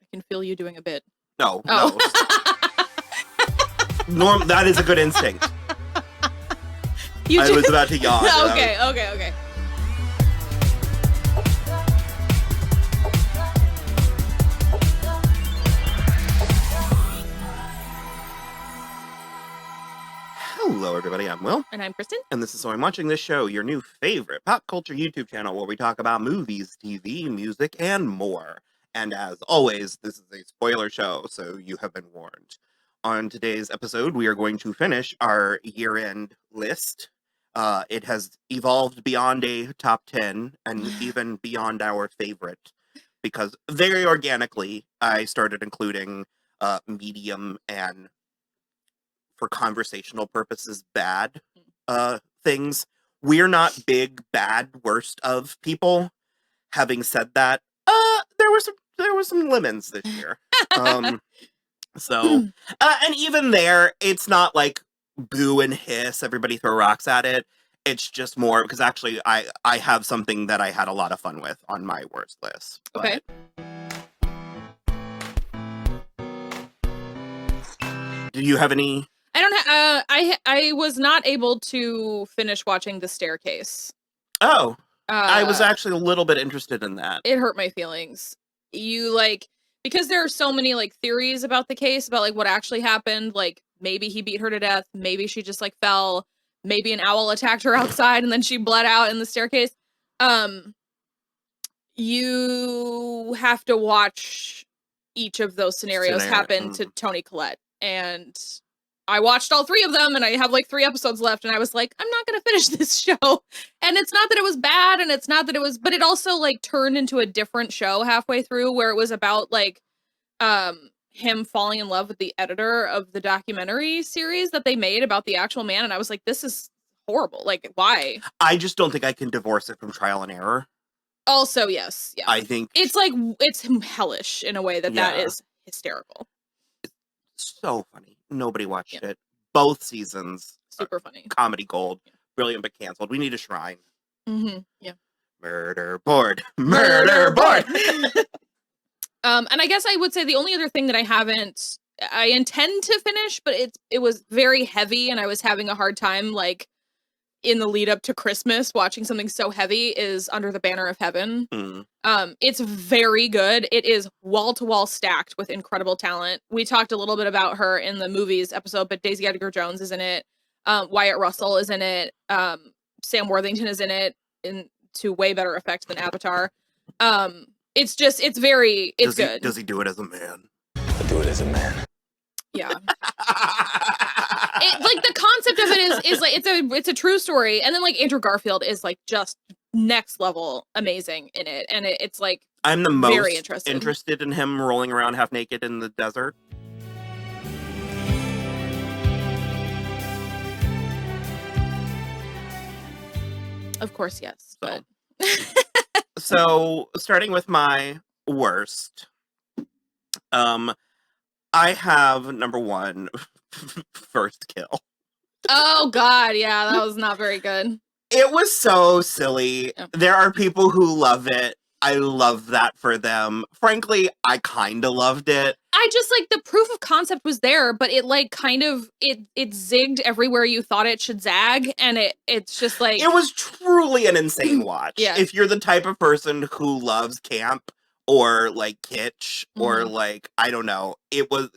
I can feel you doing a bit. No, Oh. no. That is a good instinct. I was about to yawn. Okay. Hello, everybody. I'm Will. And I'm Kristen. And this is So I'm Watching This Show, your new favorite pop culture YouTube channel where we talk about movies, TV, music, and more. And as always, this is a spoiler show, so you have been warned. On today's episode, we are going to finish our year-end list. It has evolved beyond a top 10 and even beyond our favorite, because very organically, I started including medium and, for conversational purposes, bad things. We're not big, bad, worst of people. Having said that, there were some lemons this year. And even there, it's not like boo and hiss, everybody throw rocks at it. It's just more because actually I have something that I had a lot of fun with on my worst list. Okay. Do you have any? I don't have. I was not able to finish watching The Staircase. Oh, I was actually a little bit interested in that. It hurt my feelings. Because there are so many theories about the case, about what actually happened. Like maybe he beat her to death. Maybe she just fell. Maybe an owl attacked her outside and then she bled out in the staircase. You have to watch each of those scenarios happen to Toni Collette. And I watched all three of them and I have 3 episodes left and I was like, I'm not going to finish this show. And it's not that it was bad and it's not that it was, but it also turned into a different show halfway through where it was about him falling in love with the editor of the documentary series that they made about the actual man. And I was like, this is horrible. Why? I just don't think I can divorce it from trial and error. Also, yes. Yeah. I think it's it's hellish in a way that is hysterical. So funny. Nobody watched it. Both seasons. Super funny. Comedy gold. Yeah. Brilliant but canceled. We need a shrine. Mm-hmm. Yeah. Murder board. Murder board. And I guess I would say the only other thing that I intend to finish, but it was very heavy and I was having a hard time in the lead up to Christmas watching something so heavy is Under the Banner of Heaven. Mm. It's very good. It is wall to wall stacked with incredible talent. We talked a little bit about her in the movies episode, but Daisy Edgar Jones is in it. Wyatt Russell is in it. Sam Worthington is in it to way better effect than Avatar. It's good. Does he do it as a man? I do it as a man. Yeah. The concept of it is it's a true story, and then I'm Andrew Garfield is just next level amazing in it, and it's I'm the most very interested in him rolling around half naked in the desert. Of course, yes, but so starting with my worst, I have number 1, First Kill. Oh God, yeah, that was not very good. It was so silly. Yeah. There are people who love it. I love that for them. Frankly, I kind of loved it. I just the proof of concept was there, but it it zigged everywhere you thought it should zag, and it's just it was truly an insane watch. Yeah. If you're the type of person who loves camp or kitsch or I don't know, it was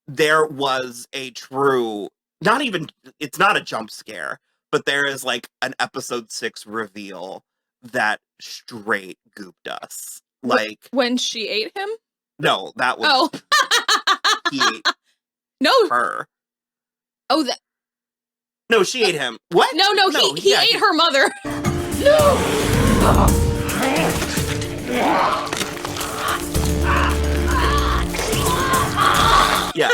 there was a true, it's not a jump scare, but there is an episode 6 reveal that straight gooped us. When she ate him? No, that was he ate no her. Oh, No, she ate him. What? No, he ate her mother. No. Yeah.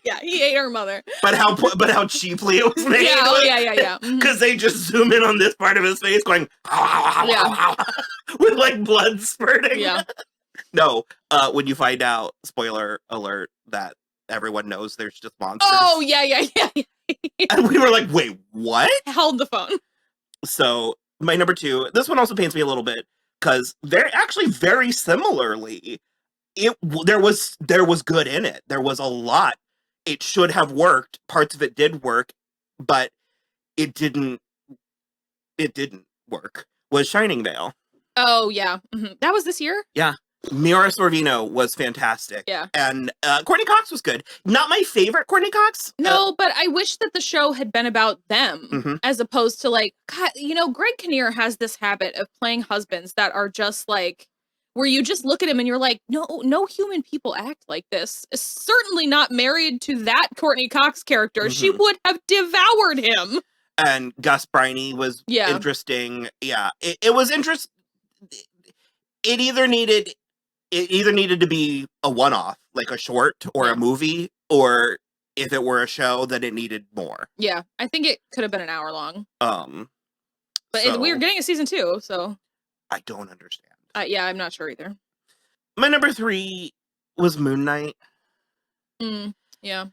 Yeah, he ate her mother. But how cheaply it was made. Yeah. Because they just zoom in on this part of his face going, with blood spurting. Yeah. No, when you find out, spoiler alert, that everyone knows there's just monsters. Oh, yeah. And we were like, wait, what? Held the phone. So my number 2, this one also pains me a little bit because they're actually very similarly. There was good in it. There was a lot. It should have worked. Parts of it did work, but it didn't. It didn't work. Was Shining Vale? Oh yeah, that was this year. Yeah, Mira Sorvino was fantastic. Yeah, and Courtney Cox was good. Not my favorite Courtney Cox. No, but I wish that the show had been about them as opposed to like, God, you know, Greg Kinnear has this habit of playing husbands that are just like, where you just look at him and you're like, no human people act like this. Certainly not married to that Courtney Cox character. She would have devoured him. And Gus Briney was interesting. Yeah, it was interesting. It either needed to be a one-off, like a short or a movie, or if it were a show, then it needed more. Yeah, I think it could have been an hour long. But we were getting a season 2, so I don't understand. Yeah, I'm not sure either. My number 3 was Moon Knight. Yeah.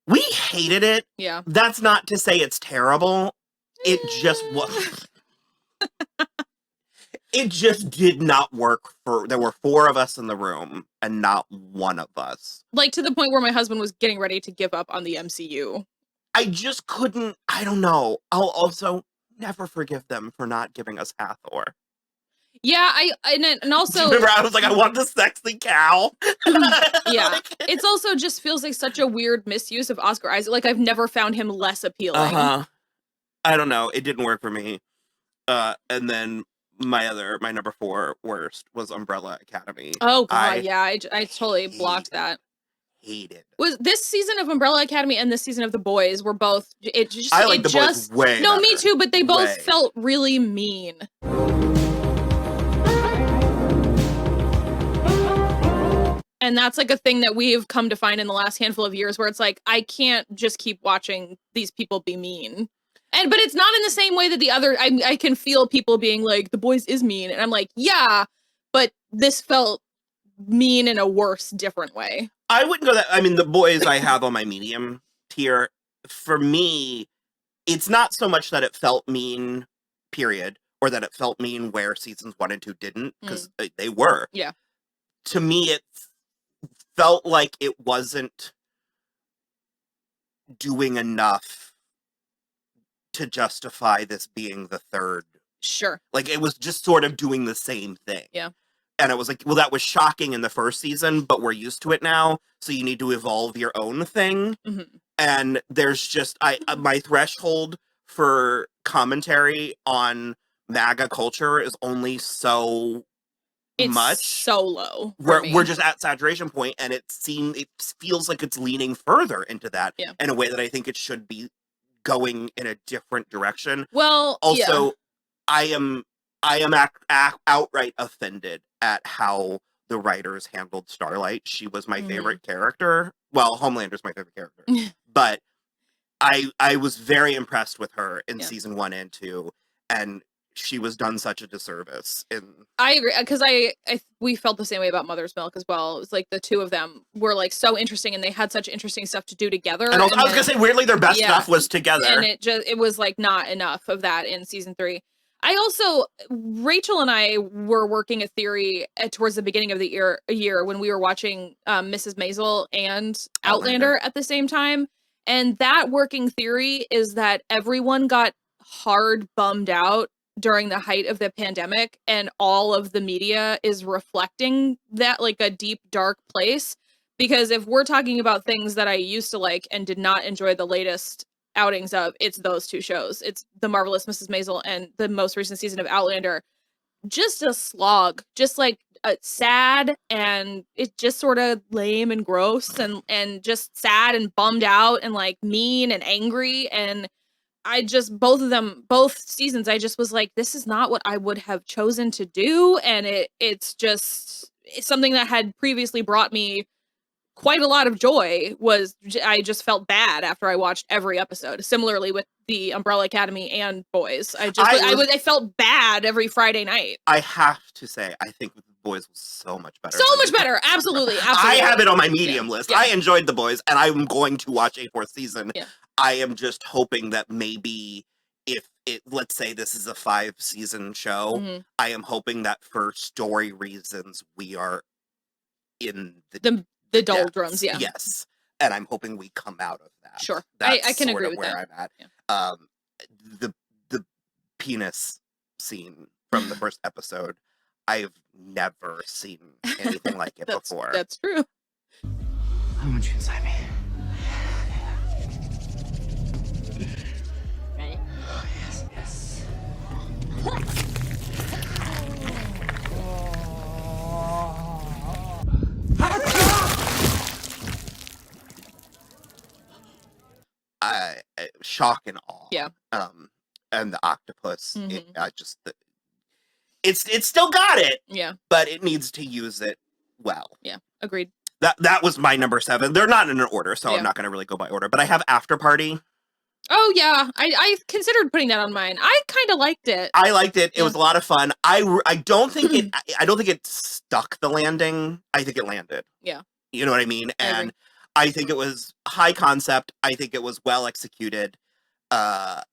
We hated it. Yeah. That's not to say it's terrible. It just was. It just did not work there were 4 of us in the room and not one of us. Like, to the point where my husband was getting ready to give up on the MCU. I just couldn't, I don't know. I'll also never forgive them for not giving us Hathor. Yeah, and also... Remember, I was like, I want the sexy cow. Yeah. Like, it's also just feels like such a weird misuse of Oscar Isaac. Like, I've never found him less appealing. I don't know. It didn't work for me. And then my number 4 worst was Umbrella Academy. Oh, God, yeah. I totally blocked that. Hated. Was this season of Umbrella Academy and this season of The Boys were both... I like The Boys way No, better. me too, but they both felt really mean. And that's like a thing that we've come to find in the last handful of years where it's like, I can't just keep watching these people be mean. But it's not in the same way that the other, I can feel people being like, The Boys is mean. And I'm like, yeah, but this felt mean in a worse, different way. I wouldn't go that, I mean, The Boys I have on my medium tier. For me, it's not so much that it felt mean, period, or that it felt mean where seasons 1 and 2 didn't, because they were. Yeah. To me, it felt like it wasn't doing enough to justify this being the third. Sure. Like, it was just sort of doing the same thing. Yeah. And it was like, well, that was shocking in the first season, but we're used to it now, so you need to evolve your own thing. And there's just, my threshold for commentary on MAGA culture is only so much. So low. We're just at saturation point, and it feels like it's leaning further into that in a way that I think it should be going in a different direction. Well, also, I am outright offended at how the writers handled Starlight. She was my favorite character. Well, Homelander's my favorite character, but I was very impressed with her in season 1 and 2, and she was done such a disservice. I agree, because we felt the same way about Mother's Milk as well. It was like the two of them were like so interesting, and they had such interesting stuff to do together. And I was gonna say, weirdly, their best stuff was together. And it was like not enough of that in season 3. Rachel and I were working a theory towards the beginning of the year when we were watching Mrs. Maisel and Outlander at the same time. And that working theory is that everyone got hard bummed out during the height of the pandemic, and all of the media is reflecting that, like a deep, dark place. Because if we're talking about things that I used to like and did not enjoy the latest outings of, it's those 2 shows. It's The Marvelous Mrs. Maisel and the most recent season of Outlander. Just a slog, just like sad, and it's just sort of lame and gross and just sad and bummed out and like mean and angry. And I just, both seasons, I just was like, this is not what I would have chosen to do. And it's something that had previously brought me quite a lot of joy. I just felt bad after I watched every episode. Similarly with the Umbrella Academy and Boys. I felt bad every Friday night. I have to say, I think The Boys was so much better. So much better. Absolutely. I have it on my medium list. I enjoyed The Boys, and I'm going to watch a 4th season. I am just hoping that maybe if let's say this is a 5-season show, Mhm. I am hoping that for story reasons we are in the doldrums, depths. yeah. Yes. And I'm hoping we come out of that. Sure. That's I can sort agree of with where that. I'm at. Yeah. The penis scene from the first episode, I've never seen anything like it before. That's true. I want you inside me. Ready? Oh, yes. Shock and awe. Yeah. And the octopus, Mhm. it's still got it, Yeah. but it needs to use it well. Yeah. Agreed. That was my number 7. They're not in an order, so Yeah. I'm not going to really go by order. But I have After Party. Oh yeah, I considered putting that on mine. I kind of liked it. I liked it. It Yeah. was a lot of fun. I don't think it stuck the landing. I think it landed. Yeah. You know what I mean? I agree. And I think it was high concept. I think it was well executed. I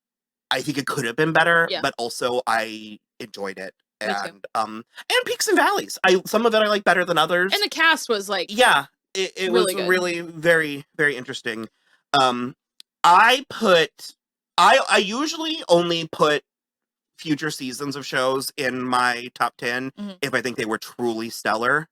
think it could have been better, Yeah. but also I enjoyed it. Me too. And peaks and valleys. Some of it I like better than others. And the cast was like, yeah, it was really good. really very, very interesting. I usually only put future seasons of shows in my top 10 Mhm. if I think they were truly stellar.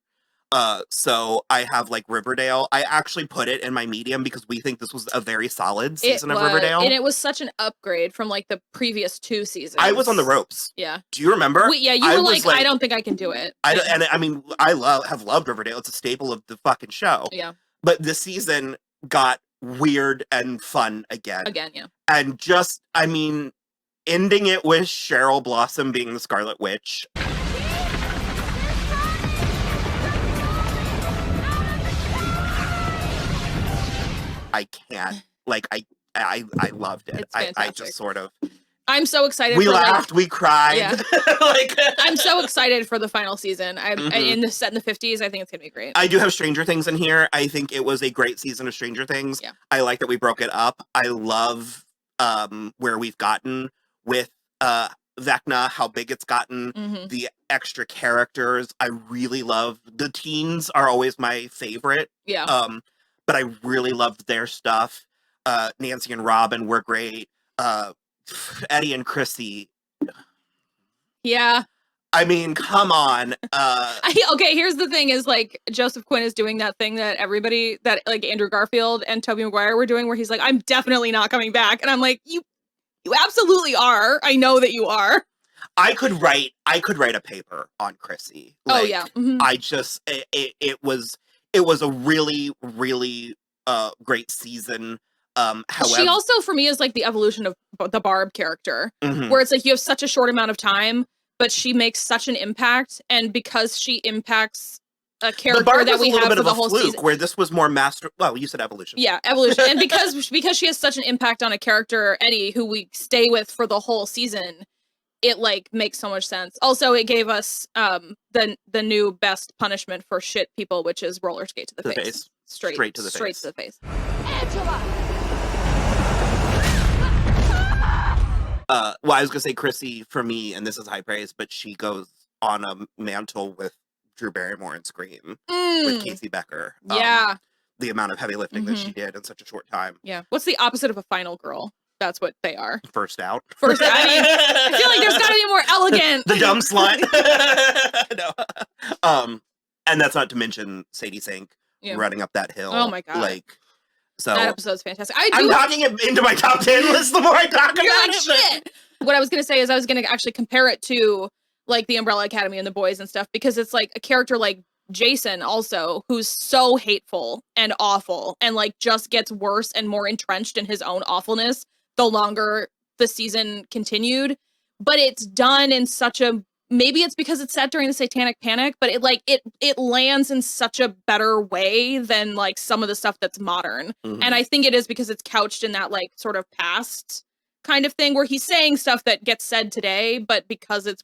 So I have like Riverdale. I actually put it in my medium because we think this was a very solid season of Riverdale. And it was such an upgrade from like the previous 2 seasons. I was on the ropes. Yeah. Do you remember? You I were was like, I don't think I can do it. I mean, I have loved Riverdale. It's a staple of the fucking show. Yeah. But this season got weird and fun again. Yeah. And just, I mean, ending it with Cheryl Blossom being the Scarlet Witch. I can't. Like, I loved it. It's I fantastic. just sort of. I'm so excited. We laughed, we cried. Yeah. Like, I'm so excited for the final season. Mhm. Set in the 50s. I think it's gonna be great. I do have Stranger Things in here. I think it was a great season of Stranger Things. Yeah. I like that we broke it up. I love where we've gotten with Vecna, how big it's gotten, Mhm. the extra characters. I really love the teens are always my favorite. Yeah. But I really loved their stuff. Nancy and Robin were great. Eddie and Chrissy. Yeah. I mean, come on. Okay, here's the thing is like Joseph Quinn is doing that thing that everybody that like Andrew Garfield and Tobey Maguire were doing where he's like, I'm definitely not coming back. And I'm like, you absolutely are. I know that you are. I could write a paper on Chrissy. Oh yeah. Mhm. I just it was a really, really great season. However, she also for me is like the evolution of the Barb character, Mhm. where it's like you have such a short amount of time, but she makes such an impact, and because she impacts a character that we have for the whole season. Where this was more master. Well, you said evolution. Yeah, evolution, and because she has such an impact on a character, Eddie, who we stay with for the whole season, it like makes so much sense. Also, it gave us the new best punishment for shit people, which is roller skate to the face. Straight to the face. Angela! Well, I was gonna say Chrissy for me, and this is high praise, but she goes on a mantle with Drew Barrymore in Scream with Casey Becker. Yeah. The amount of heavy lifting that she did in such a short time. Yeah. What's the opposite of a final girl? That's what they are. First out. I mean, I feel like there's got to be more elegant. The dumb slut. No. And that's not to mention Sadie Sink running up that hill. Oh my God. Like, so That episode's fantastic. I'm knocking it into my top 10 list the more I talk about it. Shit. What I was gonna say is I was gonna actually compare it to like the Umbrella Academy and the boys and stuff, because it's like a character like Jason also who's so hateful and awful and like just gets worse and more entrenched in his own awfulness the longer the season continued. But it's done in such a, maybe it's because it's set during the Satanic Panic, but it lands in such a better way than like some of the stuff that's modern. Mhm. And I think it is because it's couched in that like sort of past kind of thing where he's saying stuff that gets said today, but because it's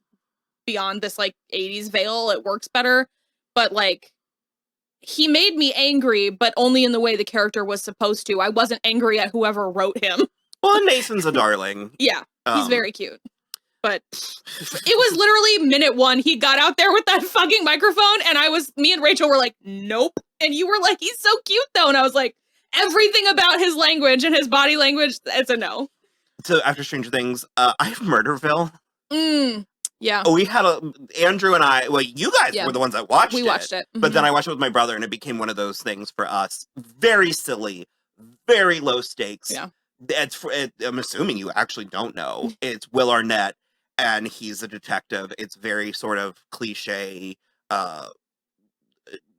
beyond this like 80s veil, it works better. But like, he made me angry, but only in the way the character was supposed to. I wasn't angry at whoever wrote him. Well, Nathan's a darling. Yeah, he's very cute. But it was literally minute 1. He got out there with that fucking microphone, and me and Rachel were like, nope. And you were like, he's so cute though. And I was like, everything about his language and his body language, it's a no. So after Stranger Things, I have Murderville. Yeah. We had Andrew and I, well, you guys were the ones that watched it. We watched it. But then I watched it with my brother, and it became one of those things for us. Very silly, very low stakes. Yeah. I'm assuming you actually don't know. It's Will Arnett, and he's a detective. It's very sort of cliche,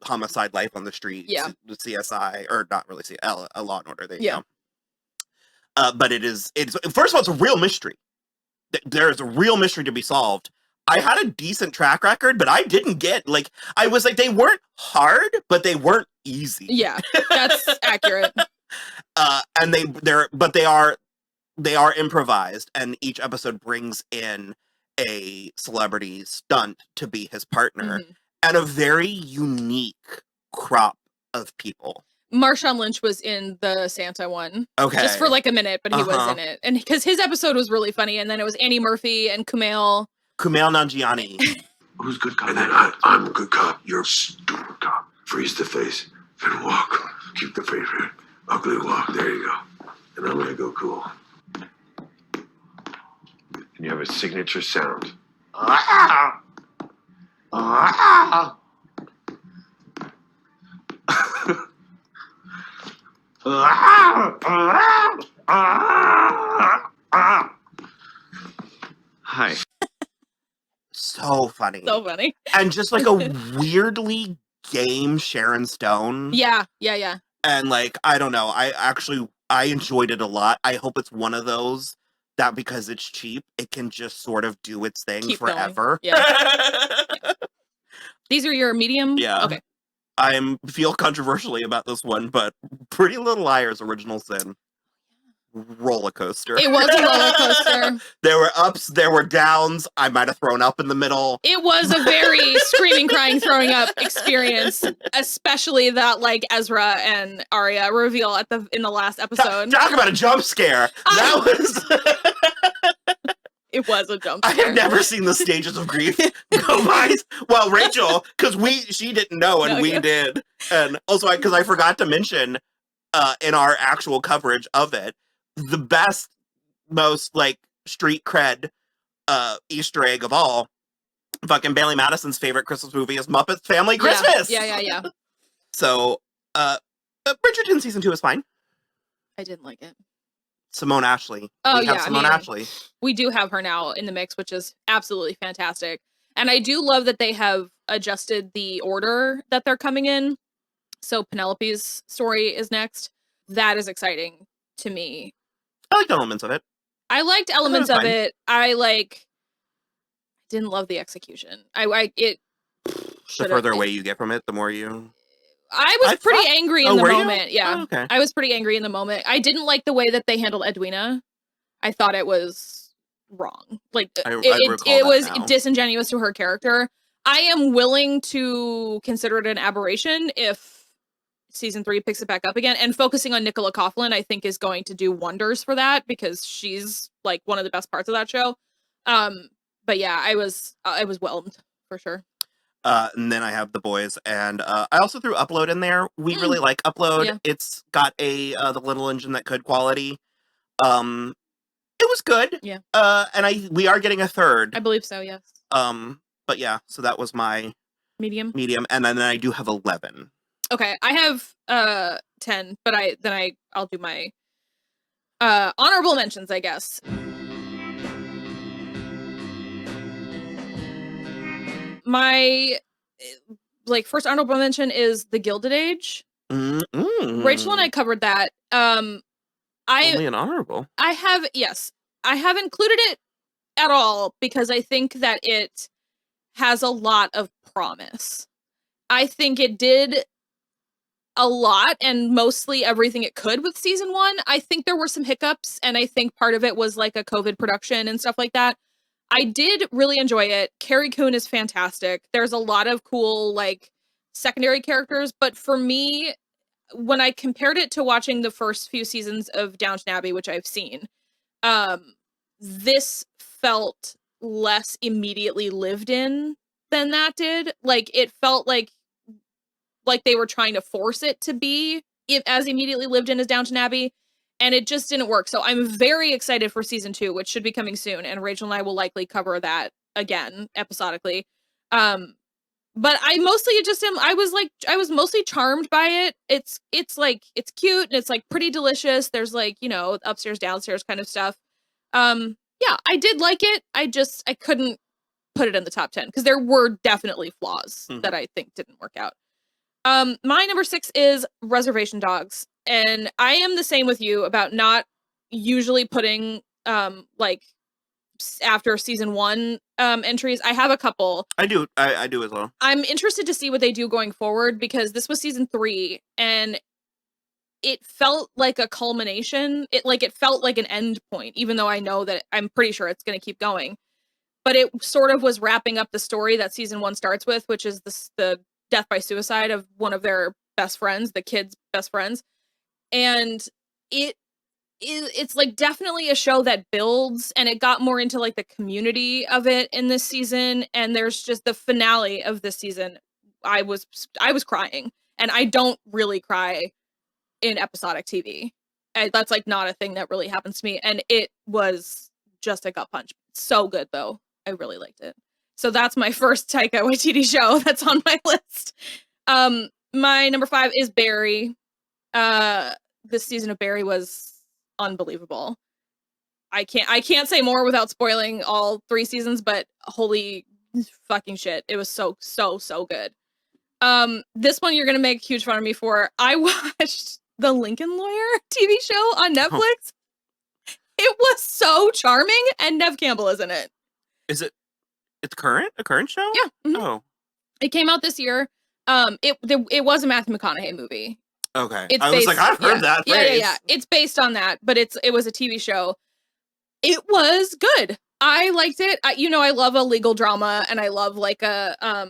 homicide life on the street. Yeah. CSI, or not really CSI, a Law and Order. There you go. But it's first of all, it's a real mystery. There's a real mystery to be solved. I had a decent track record, but I didn't get, I was like, they weren't hard, but they weren't easy. Yeah, that's accurate. And they are improvised, and each episode brings in a celebrity stunt to be his partner, and a very unique crop of people. Marshawn Lynch was in the Santa one. Okay. Just for a minute, but he was in it. And because his episode was really funny, and then it was Annie Murphy and Kumail Nanjiani. Who's good cop? And then I'm a good cop. You're a stupid cop. Freeze the face and walk. Keep the face red. Ugly walk. There you go. And I'm gonna go cool. And you have a signature sound. Ah! Ah! Hi. So funny. So funny. And just a weirdly game Sharon Stone. Yeah. And I don't know. I enjoyed it a lot. I hope it's one of those that because it's cheap, it can just sort of do its thing Keep forever. Yeah. These are your medium? Yeah. Okay. I feel controversially about this one, but Pretty Little Liars Original Sin. Roller coaster. It was a roller coaster. There were ups, there were downs. I might have thrown up in the middle. It was a very screaming, crying, throwing up experience, especially that Ezra and Arya reveal in the last episode. Talk about a jump scare. That was It was a jump scare. I have never seen the stages of grief go by. Well, Rachel, because she didn't know and we did. And also because I forgot to mention in our actual coverage of it, the best, most street cred Easter egg of all, fucking Bailey Madison's favorite Christmas movie is Muppets Family Christmas. Yeah. So Bridgerton season 2 is fine. I didn't like it. Simone Ashley. Oh, we have Simone Ashley. We do have her now in the mix, which is absolutely fantastic. And I do love that they have adjusted the order that they're coming in. So Penelope's story is next. That is exciting to me. I liked elements of it. I liked elements of it. Didn't love the execution. The further away you get from it, the more you... I was pretty angry in the moment. Yeah. Oh, okay. I was pretty angry in the moment. I didn't like the way that they handled Edwina. I thought it was wrong. It was disingenuous to her character. I am willing to consider it an aberration if season 3 picks it back up again, and focusing on Nicola Coughlan, I think, is going to do wonders for that because she's one of the best parts of that show. But yeah, I was whelmed for sure. And then I have The Boys, and I also threw Upload in there. We really like Upload. Yeah. It's got the little engine that could quality. It was good. Yeah. And we are getting a third. I believe so. Yes. But yeah, so that was my medium, and then I do have 11. Okay, I have 10, but I'll do my honorable mentions, I guess. My first honorable mention is The Gilded Age. Rachel and I covered that. Only an honorable. I have included it at all because I think that it has a lot of promise. I think it did a lot and mostly everything it could with season 1. I think there were some hiccups, and I think part of it was a COVID production and stuff like that. I did really enjoy it. Carrie Coon is fantastic. There's a lot of cool secondary characters, but for me, when I compared it to watching the first few seasons of Downton Abbey, which I've seen, this felt less immediately lived in than that did. Like, it felt like they were trying to force it to be as immediately lived in as Downton Abbey, and it just didn't work. So I'm very excited for season 2, which should be coming soon, and Rachel and I will likely cover that again episodically. But I mostly just I was mostly charmed by it. It's cute and it's like pretty delicious. There's like, upstairs, downstairs kind of stuff. Yeah, I did like it. I couldn't put it in the top 10 because there were definitely flaws that I think didn't work out. My number 6 is Reservation Dogs. And I am the same with you about not usually putting, after season 1 entries. I have a couple. I do as well. I'm interested to see what they do going forward because this was season 3 and it felt like a culmination. It felt like an end point, even though I know that I'm pretty sure it's going to keep going. But it sort of was wrapping up the story that season 1 starts with, which is the death by suicide of one of their best friends, the kids' best friends. And it's like definitely a show that builds, and it got more into like the community of it in this season. And there's just the finale of this season. I was crying, and I don't really cry in episodic TV. That's like not a thing that really happens to me. And it was just a gut punch. So good though. I really liked it. So that's my first Taika Waititi show that's on my list. My number 5 is Barry. This season of Barry was unbelievable. I can't say more without spoiling all 3 seasons, but holy fucking shit. It was so good. This one you're gonna make huge fun of me for. I watched the Lincoln Lawyer TV show on Netflix. Oh. It was so charming, and Nev Campbell is in it. Is it? It's a current show? Yeah. Mm-hmm. Oh. It came out this year. It was a Matthew McConaughey movie. Okay. Was like, I've heard that phrase. Yeah. It's based on that, but it was a TV show. It was good. I liked it. I love a legal drama, and I love like a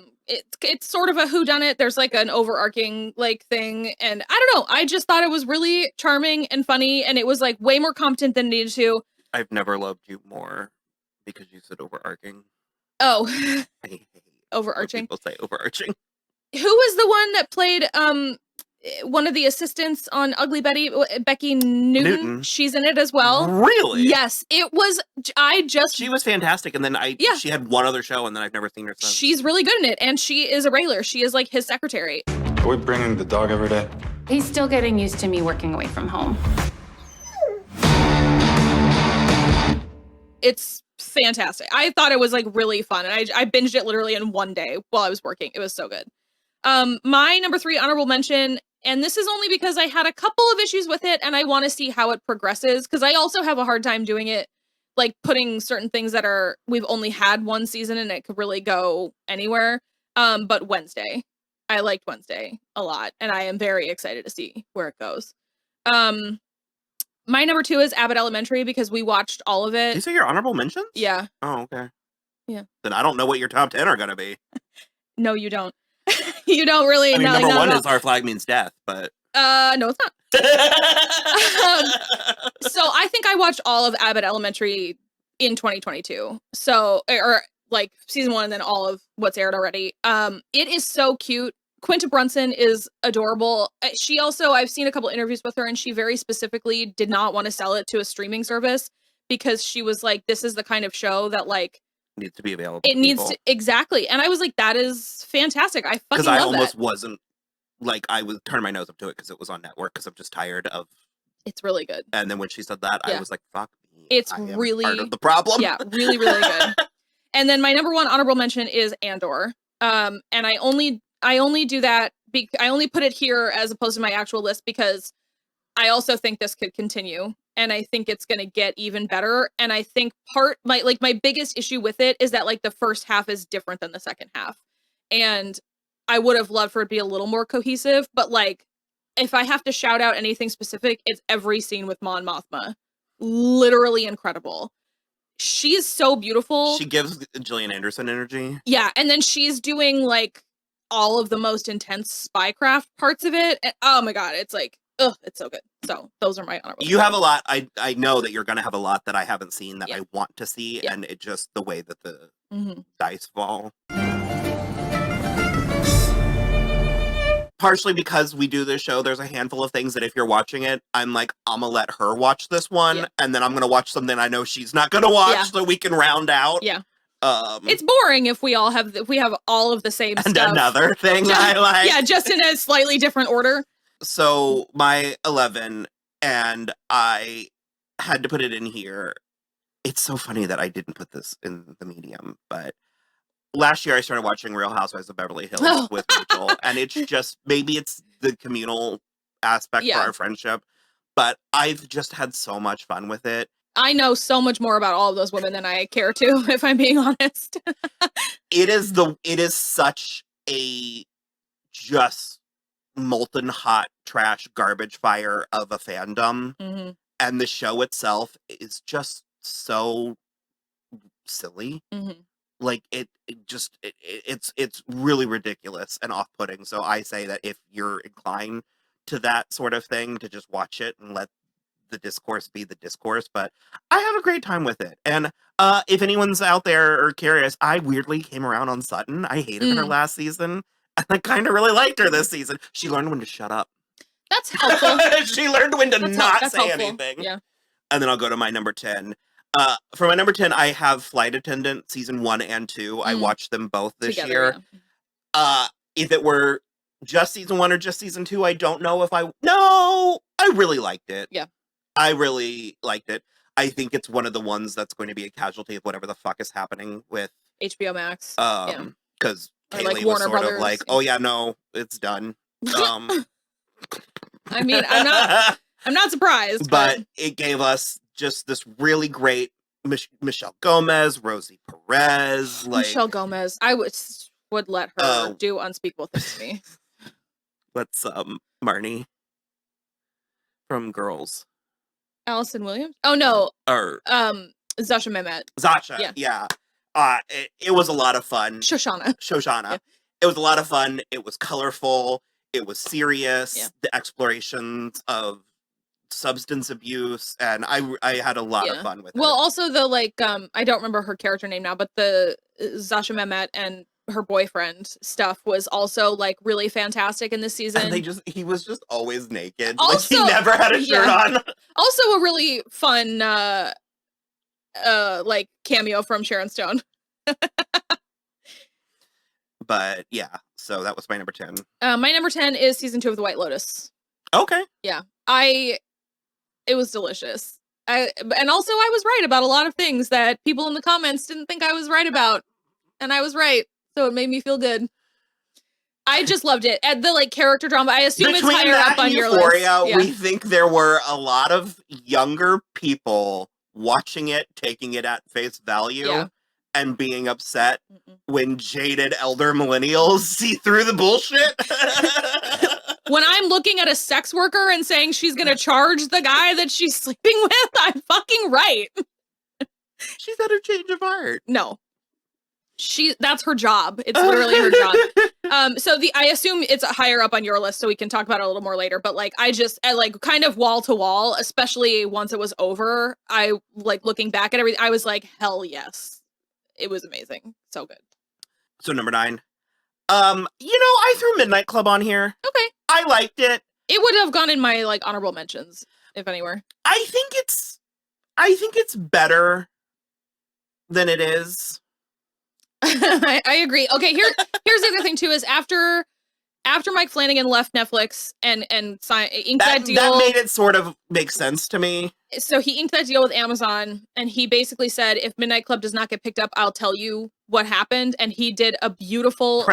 it's sort of a whodunit. There's like an overarching like thing, and I don't know. I just thought it was really charming and funny, and it was like way more competent than it needed to. I've never loved you more because you said overarching. Oh, I hate overarching. People say overarching. Who was the one that played one of the assistants on Ugly Betty? Becky Newton. She's in it as well. Really? Yes. It was. She was fantastic, and then she had one other show, and then I've never seen her since. She's really good in it, and she is a regular. She is like his secretary. Are we bringing the dog every day? He's still getting used to me working away from home. It's fantastic. I thought it was like really fun, and I binged it literally in one day while I was working. It was so good. My number 3 honorable mention, and this is only because I had a couple of issues with it, and I want to see how it progresses, because I also have a hard time doing it, like putting certain things that we've only had one season and it could really go anywhere. But Wednesday. I liked Wednesday a lot, and I am very excited to see where it goes. My number 2 is Abbott Elementary, because we watched all of it. These are your honorable mentions? Yeah. Oh, okay. Yeah. Then I don't know what your top 10 are going to be. No, you don't. You don't really. I mean, number 1 is Our Flag Means Death, but... No, it's not. So I think I watched all of Abbott Elementary in 2022. So, or like season 1 and then all of what's aired already. It is so cute. Quinta Brunson is adorable. She also, I've seen a couple interviews with her, and she very specifically did not want to sell it to a streaming service because she was like, this is the kind of show that like needs to be available. It needs to, exactly. And I was like, that is fantastic. I fucking love that. Because I almost wasn't, like, I was turning my nose up to it because it was on network, because I'm just tired of... It's really good. And then when she said that, I was like, fuck me. It's really... part of the problem. Yeah, really, really good. And then my number 1 honorable mention is Andor. And I only do that, I only put it here as opposed to my actual list because I also think this could continue, and I think it's going to get even better. And I think my biggest issue with it is that like the first half is different than the second half, and I would have loved for it to be a little more cohesive. But like, if I have to shout out anything specific, it's every scene with Mon Mothma. Literally incredible. She is so beautiful. She gives Gillian Anderson energy. Yeah, and then she's doing like all of the most intense spycraft parts of it. And, oh my god, it's like, ugh, it's so good. So those are my honorable. You have a lot. I know that you're going to have a lot that I haven't seen that I want to see, Yeah. and it just the way that the dice fall. Partially because we do this show, there's a handful of things that if you're watching it, I'm like, I'm gonna let her watch this one, and then I'm gonna watch something I know she's not gonna watch, so we can round out. Yeah. It's boring if we have all of the same and stuff. Another thing I like. Yeah, just in a slightly different order. So my 11, and I had to put it in here. It's so funny that I didn't put this in the medium, but last year I started watching Real Housewives of Beverly Hills with Rachel, and it's just, maybe it's the communal aspect for our friendship, but I've just had so much fun with it. I know so much more about all of those women than I care to, if I'm being honest. It is such a just molten hot trash garbage fire of a fandom, and the show itself is just so silly. Like it's really ridiculous and off-putting. So I say that if you're inclined to that sort of thing, to just watch it and let the discourse be the discourse. But I have a great time with it. And if anyone's out there or curious, I weirdly came around on Sutton. I hated her last season, and I kind of really liked her this season. She learned when to shut up. That's helpful. She learned when to not say helpful. anything. Yeah. And then I'll go to my number 10. For my number 10, I have Flight Attendant season 1 and 2. I watched them both this year. Yeah. If it were just season 1 or just season 2, I don't know if I really liked it. Yeah. I really liked it. I think it's one of the ones that's going to be a casualty of whatever the fuck is happening with HBO Max. Because Or Kaylee like was Warner sort Brothers. of like, oh yeah, no, it's done. I mean, I'm not surprised, but it gave us just this really great Michelle Gomez, Rosie Perez, like Michelle Gomez. I would let her do unspeakable things to me. What's Marnie from Girls? Allison Williams? Oh no. Or Zasha Mehmet. Zasha. Yeah. It was a lot of fun. Shoshana. Yeah. It was a lot of fun. It was colorful. It was serious. Yeah. The explorations of substance abuse, and I had a lot of fun with it. Well, also the I don't remember her character name now, but the Zasha Mehmet and her boyfriend stuff was also like really fantastic in this season. And he was just always naked. Also, like he never had a shirt on. Also a really fun like cameo from Sharon Stone. But yeah, so that was my number 10. My number 10 is season 2 of The White Lotus. Okay. Yeah. It was delicious. And also I was right about a lot of things that people in the comments didn't think I was right about. And I was right. So it made me feel good. I just loved it. And the character drama, I assume Between it's higher that up on and your Euphoria, list. Yeah. we think there were a lot of younger people watching it, taking it at face value, and being upset when jaded elder millennials see through the bullshit. When I'm looking at a sex worker and saying she's gonna charge the guy that she's sleeping with, I'm fucking right. She's had a change of heart. No. That's her job. It's literally her job. So I assume it's higher up on your list, so we can talk about it a little more later. But I kind of wall to wall, especially once it was over. I looking back at everything. I was like, hell yes, it was amazing, so good. So number 9, I threw Midnight Club on here. Okay, I liked it. It would have gone in my honorable mentions, if anywhere. I think it's better than it is. I agree. Okay, here's the other thing too: is after Mike Flanagan left Netflix and inked that deal, that made it sort of make sense to me. So he inked that deal with Amazon, and he basically said, "If Midnight Club does not get picked up, I'll tell you what happened." And he did a beautiful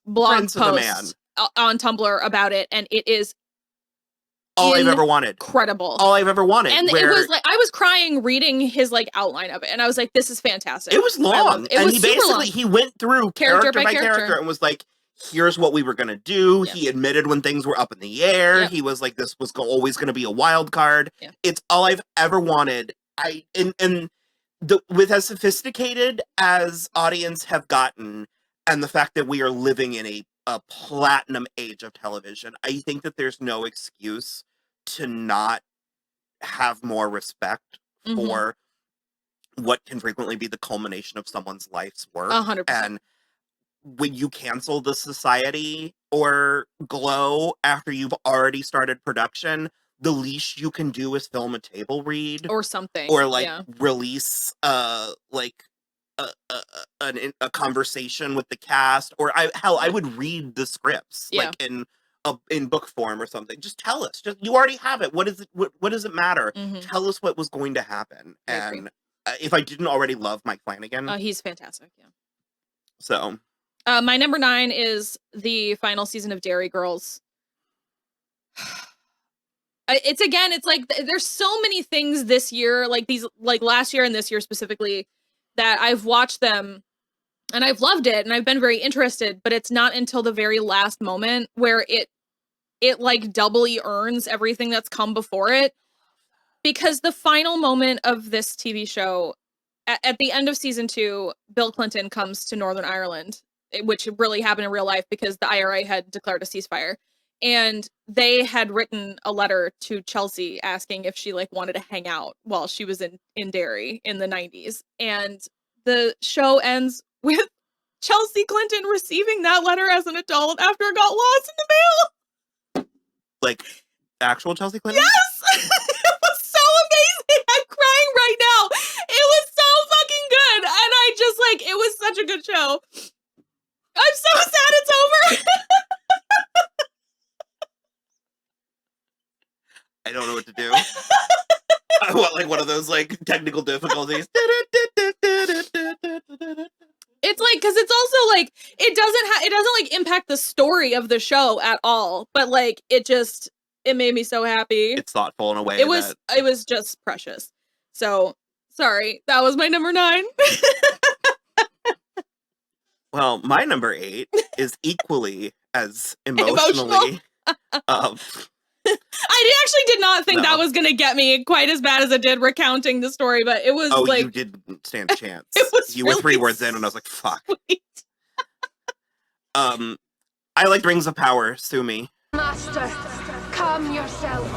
blog post on Tumblr about it, and it is all I've ever wanted. Incredible. All I've ever wanted. And it was I was crying reading his outline of it, and I was like, "This is fantastic." It was long, and he went through character by character and was like, "Here's what we were gonna do." Yeah. He admitted when things were up in the air. Yeah. He was like, "This was always gonna be a wild card." Yeah. It's all I've ever wanted. With as sophisticated as audience have gotten, and the fact that we are living in a a platinum age of television. I think that there's no excuse to not have more respect for what can frequently be the culmination of someone's life's work. 100%. And when you cancel the Society or Glow after you've already started production, the least you can do is film a table read or something, or like release like a conversation with the cast, or I would read the scripts like in book form or something. Just tell us. Just, you already have it. What is it? What does it matter? Tell us what was going to happen. And if I didn't already love Mike Flanagan, he's fantastic. Yeah. So, my number 9 is the final season of Dairy Girls. It's like there's so many things this year, like these, like last year and this year specifically, that I've watched them and I've loved it and I've been very interested, but it's not until the very last moment where it like doubly earns everything that's come before it. Because the final moment of this TV show, at the end of season 2, Bill Clinton comes to Northern Ireland, which really happened in real life because the IRA had declared a ceasefire. And they had written a letter to Chelsea asking if she like wanted to hang out while she was in Derry in the 90s. And the show ends with Chelsea Clinton receiving that letter as an adult after it got lost in the mail. Like actual Chelsea Clinton? Yes! It was so amazing. I'm crying right now. It was so fucking good. And I just like, it was such a good show. I'm so sad it's over. I don't know what to do. I want like one of those like technical difficulties. It's like, because it's also like it doesn't like impact the story of the show at all, but like it made me so happy. It's thoughtful in a way. It was just precious. So sorry, that was my number 9. Well, my number 8 is equally as emotionally. I actually did not think that was going to get me quite as bad as it did recounting the story, but it was like... you didn't stand a chance. You really were 3 words in and I was like, fuck. I liked Rings of Power, sue me. Master, calm yourself.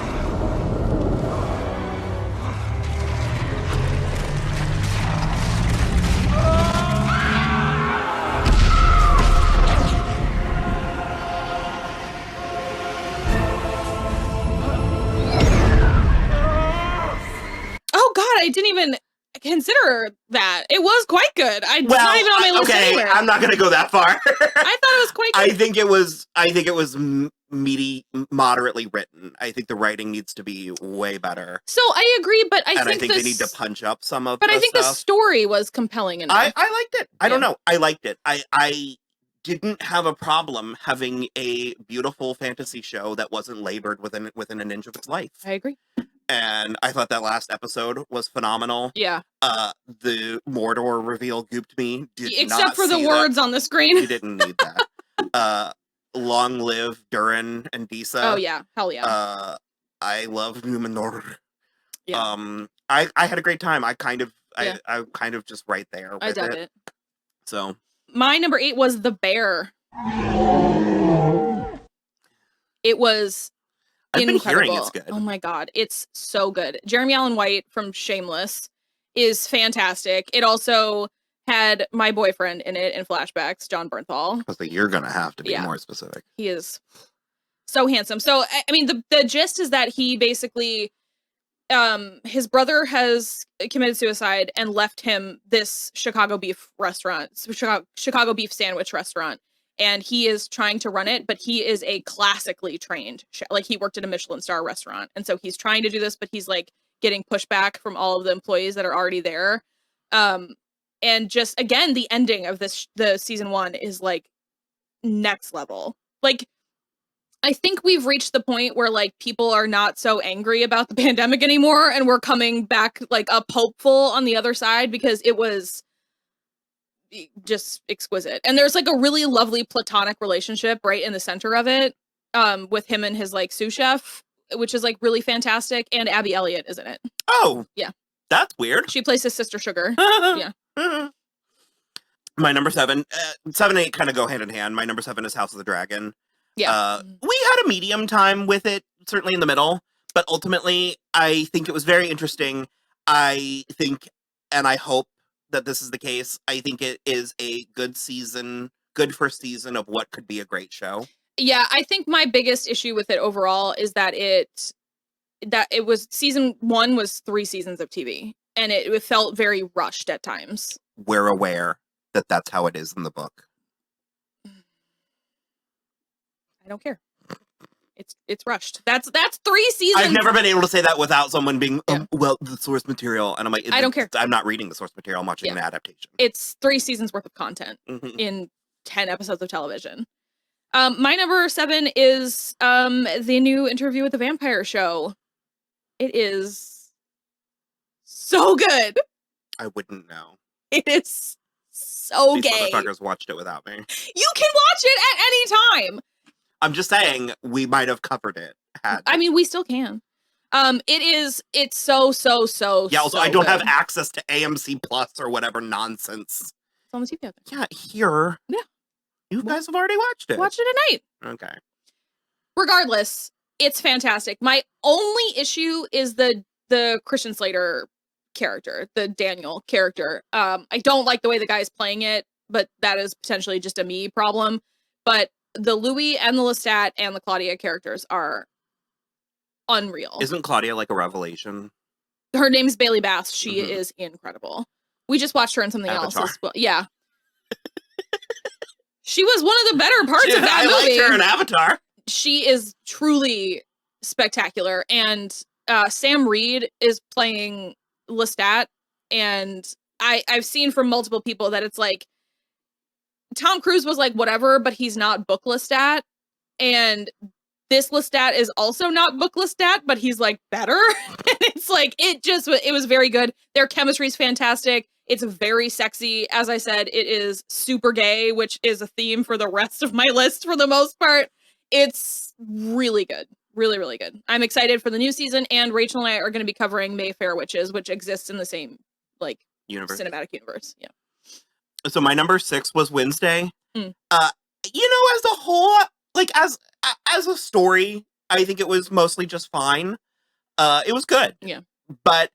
Oh God, I didn't even consider that. It was quite good. It's not even on my list anywhere. I'm not going to go that far. I thought it was quite good. I think it was meaty, moderately written. I think the writing needs to be way better. So I agree, but I think they need to punch up some of. But I think the story was compelling enough. I liked it. I don't know. I liked it. I didn't have a problem having a beautiful fantasy show that wasn't labored within an inch of its life. I agree. And I thought that last episode was phenomenal. Yeah. The Mordor reveal gooped me. Except for the words on the screen. You didn't need that. Long live Durin and Disa. Oh yeah, hell yeah. I love Numenor. Yeah. I had a great time. I kind of just right there with I dug it. So my number 8 was The Bear. It was I've incredible. been hearing it's good. Oh my God, it's so good. Jeremy Allen White from Shameless is fantastic. It also had my boyfriend in it in flashbacks, John Bernthal. I was like, you're gonna have to be more specific. He is so handsome. So I mean, the gist is that he basically, his brother has committed suicide and left him this Chicago beef restaurant, Chicago beef sandwich restaurant. And he is trying to run it, but he is a classically trained chef. Like he worked at a Michelin star restaurant. And so he's trying to do this, but he's like getting pushback from all of the employees that are already there. And just, again, the ending of the season 1 is like next level. Like, I think we've reached the point where like people are not so angry about the pandemic anymore. And we're coming back like up hopeful on the other side because it was just exquisite. And there's like a really lovely platonic relationship right in the center of it, with him and his like sous chef, which is like really fantastic. And Abby Elliott is in it. Oh yeah, that's weird. She plays his sister Sugar. Yeah. My number 7, 7 and 8 kind of go hand in hand. My number 7 is House of the Dragon. Yeah. We had a medium time with it, certainly in the middle, but ultimately, I think it was very interesting. I think, and I hope that this is the case, I think it is a good first season of what could be a great show. Yeah, I think my biggest issue with it overall is that it was season 1 was 3 seasons of TV, and it felt very rushed at times. We're aware that that's how it is in the book. I don't care. It's rushed. That's 3 seasons. I've never been able to say that without someone being, well, the source material. And I'm like, I don't care. I'm not reading the source material. I'm watching an adaptation. It's 3 seasons worth of content in 10 episodes of television. My number 7 is the new Interview with the Vampire show. It is so good. I wouldn't know. It is so These gay. motherfuckers watched it without me. You can watch it at any time. I'm just saying we might have covered it. I mean, we still can. It's so yeah. Also, so I don't good. have access to AMC Plus or whatever nonsense. It's on the TV out there. Yeah, here. Yeah. You guys have already watched it. Watch it at night. Okay. Regardless, it's fantastic. My only issue is the Christian Slater character, the Daniel character. I don't like the way the guy's playing it, but that is potentially just a me problem. But the Louis and the Lestat and the Claudia characters are unreal. Isn't Claudia like a revelation? Her name's Bailey Bass. She is incredible. We just watched her in something else as well. Yeah. She was one of the better parts of that movie. I liked her in Avatar. She is truly spectacular. And Sam Reed is playing Lestat. And I've seen from multiple people that it's like, Tom Cruise was like, whatever, but he's not book Lestat. And this Lestat is also not book Lestat, but he's like better. And it's like, it was very good. Their chemistry is fantastic. It's very sexy. As I said, it is super gay, which is a theme for the rest of my list for the most part. It's really good. Really, really good. I'm excited for the new season, and Rachel and I are going to be covering Mayfair Witches, which exists in the same, like, cinematic universe. Yeah. So my number 6 was Wednesday. You know, as a whole, like, as a story, I think it was mostly just fine. It was good. Yeah. But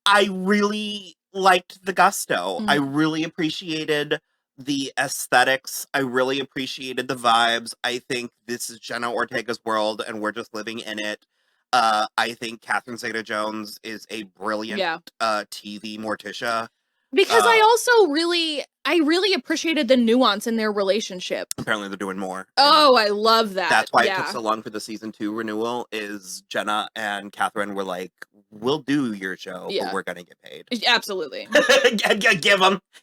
I really liked the gusto. I really appreciated the aesthetics. I really appreciated the vibes. I think this is Jenna Ortega's world, and we're just living in it. I think Catherine Zeta-Jones is a brilliant TV Morticia. Because I really appreciated the nuance in their relationship. Apparently they're doing more. Oh, I love that. That's why it took so long for the season 2 renewal, is Jenna and Catherine were like, we'll do your show, but we're going to get paid. Absolutely.